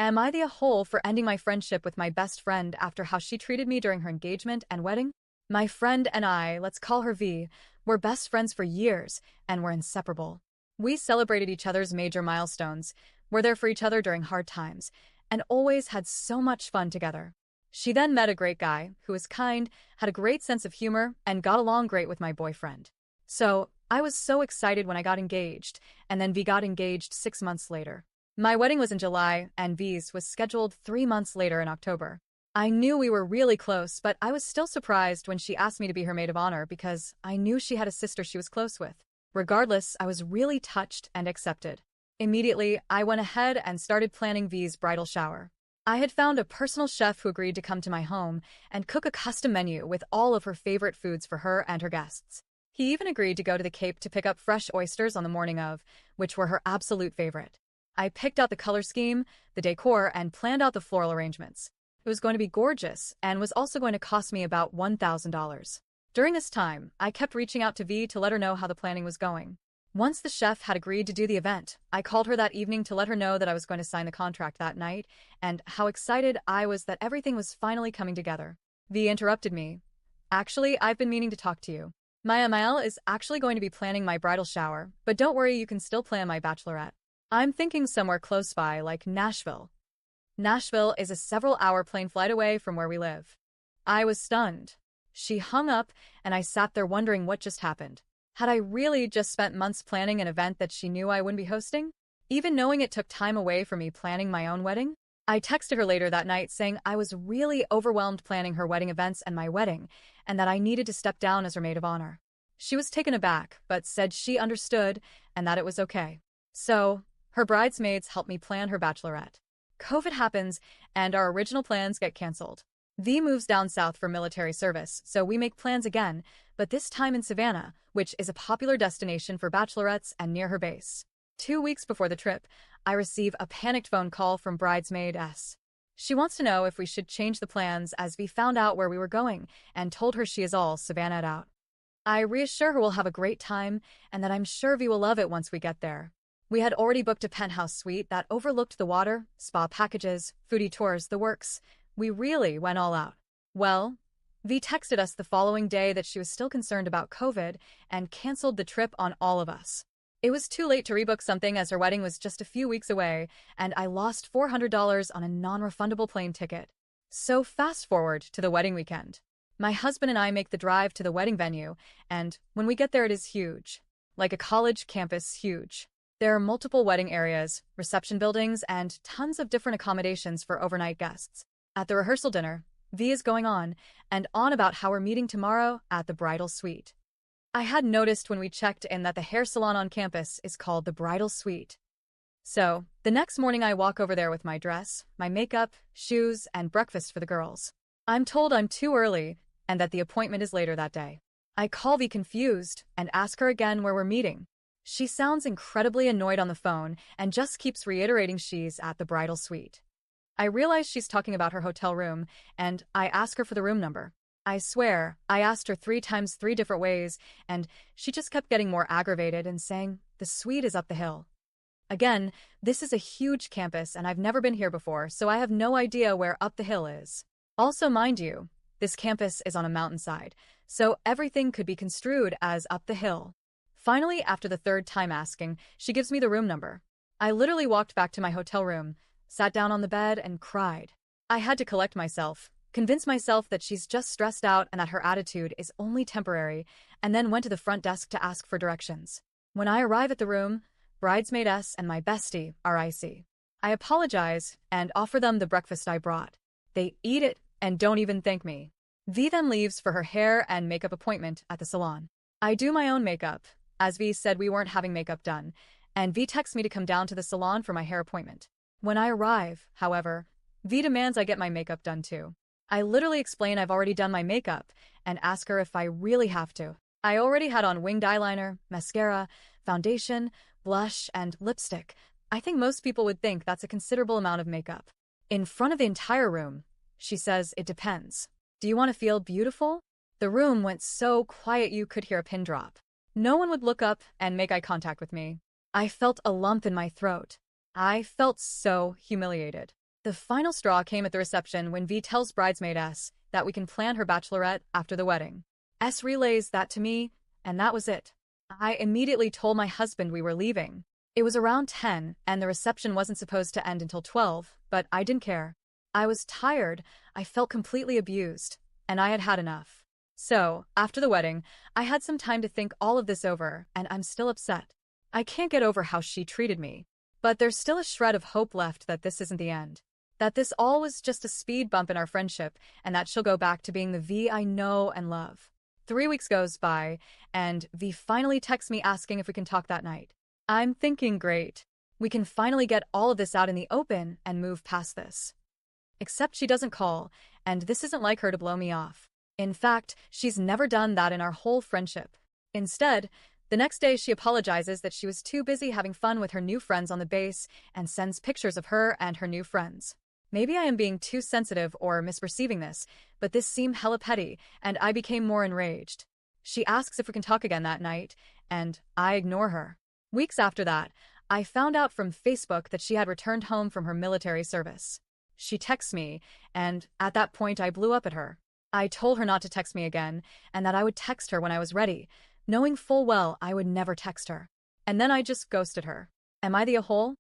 Am I the a-hole for ending my friendship with my best friend after how she treated me during her engagement and wedding? My friend and I, let's call her V, were best friends for years and were inseparable. We celebrated each other's major milestones, were there for each other during hard times, and always had so much fun together. She then met a great guy who was kind, had a great sense of humor, and got along great with my boyfriend. So, I was so excited when I got engaged, and then V got engaged 6 months later. My wedding was in July, and V's was scheduled 3 months later in October. I knew we were really close, but I was still surprised when she asked me to be her maid of honor because I knew she had a sister she was close with. Regardless, I was really touched and accepted. Immediately, I went ahead and started planning V's bridal shower. I had found a personal chef who agreed to come to my home and cook a custom menu with all of her favorite foods for her and her guests. He even agreed to go to the Cape to pick up fresh oysters on the morning of, which were her absolute favorite. I picked out the color scheme, the decor, and planned out the floral arrangements. It was going to be gorgeous and was also going to cost me about $1,000. During this time, I kept reaching out to V to let her know how the planning was going. Once the chef had agreed to do the event, I called her that evening to let her know that I was going to sign the contract that night and how excited I was that everything was finally coming together. V interrupted me. Actually, I've been meaning to talk to you. My ML is actually going to be planning my bridal shower, but don't worry, you can still plan my bachelorette. I'm thinking somewhere close by, like Nashville. Nashville is a several-hour plane flight away from where we live. I was stunned. She hung up, and I sat there wondering what just happened. Had I really just spent months planning an event that she knew I wouldn't be hosting? Even knowing it took time away from me planning my own wedding? I texted her later that night saying I was really overwhelmed planning her wedding events and my wedding, and that I needed to step down as her maid of honor. She was taken aback, but said she understood and that it was okay. So, her bridesmaids helped me plan her bachelorette. COVID happens, and our original plans get canceled. V moves down south for military service, so we make plans again, but this time in Savannah, which is a popular destination for bachelorettes and near her base. 2 weeks before the trip, I receive a panicked phone call from bridesmaid S. She wants to know if we should change the plans as V found out where we were going and told her she is all Savannah'd out. I reassure her we'll have a great time and that I'm sure V will love it once we get there. We had already booked a penthouse suite that overlooked the water, spa packages, foodie tours, the works. We really went all out. Well, V texted us the following day that she was still concerned about COVID and canceled the trip on all of us. It was too late to rebook something as her wedding was just a few weeks away, and I lost $400 on a non-refundable plane ticket. So fast forward to the wedding weekend. My husband and I make the drive to the wedding venue, and when we get there it is huge. Like a college campus huge. There are multiple wedding areas, reception buildings, and tons of different accommodations for overnight guests. At the rehearsal dinner, V is going on and on about how we're meeting tomorrow at the bridal suite. I had noticed when we checked in that the hair salon on campus is called the Bridal Suite. So, the next morning I walk over there with my dress, my makeup, shoes, and breakfast for the girls. I'm told I'm too early and that the appointment is later that day. I call V confused and ask her again where we're meeting. She sounds incredibly annoyed on the phone and just keeps reiterating she's at the bridal suite. I realize she's talking about her hotel room, and I ask her for the room number. I swear, I asked her 3 times 3 different ways, and she just kept getting more aggravated and saying, the suite is up the hill. Again, this is a huge campus and I've never been here before, so I have no idea where up the hill is. Also, mind you, this campus is on a mountainside, so everything could be construed as up the hill. Finally, after the 3rd time asking, she gives me the room number. I literally walked back to my hotel room, sat down on the bed, and cried. I had to collect myself, convince myself that she's just stressed out and that her attitude is only temporary, and then went to the front desk to ask for directions. When I arrive at the room, bridesmaid S and my bestie are icy. I apologize and offer them the breakfast I brought. They eat it and don't even thank me. V then leaves for her hair and makeup appointment at the salon. I do my own makeup, as V said we weren't having makeup done, and V texts me to come down to the salon for my hair appointment. When I arrive, however, V demands I get my makeup done too. I literally explain I've already done my makeup and ask her if I really have to. I already had on winged eyeliner, mascara, foundation, blush, and lipstick. I think most people would think that's a considerable amount of makeup. In front of the entire room, she says it depends. Do you want to feel beautiful? The room went so quiet you could hear a pin drop. No one would look up and make eye contact with me. I felt a lump in my throat. I felt so humiliated. The final straw came at the reception when V tells bridesmaid S that we can plan her bachelorette after the wedding. S relays that to me, and that was it. I immediately told my husband we were leaving. It was around 10, and the reception wasn't supposed to end until 12, but I didn't care. I was tired, I felt completely abused, and I had had enough. So, after the wedding, I had some time to think all of this over, and I'm still upset. I can't get over how she treated me. But there's still a shred of hope left that this isn't the end. That this all was just a speed bump in our friendship, and that she'll go back to being the V I know and love. 3 weeks goes by, and V finally texts me asking if we can talk that night. I'm thinking great. We can finally get all of this out in the open and move past this. Except she doesn't call, and this isn't like her to blow me off. In fact, she's never done that in our whole friendship. Instead, the next day she apologizes that she was too busy having fun with her new friends on the base and sends pictures of her and her new friends. Maybe I am being too sensitive or misperceiving this, but this seemed hella petty, and I became more enraged. She asks if we can talk again that night, and I ignore her. Weeks after that, I found out from Facebook that she had returned home from her military service. She texts me, and at that point I blew up at her. I told her not to text me again, and that I would text her when I was ready, knowing full well I would never text her. And then I just ghosted her. Am I the a-hole?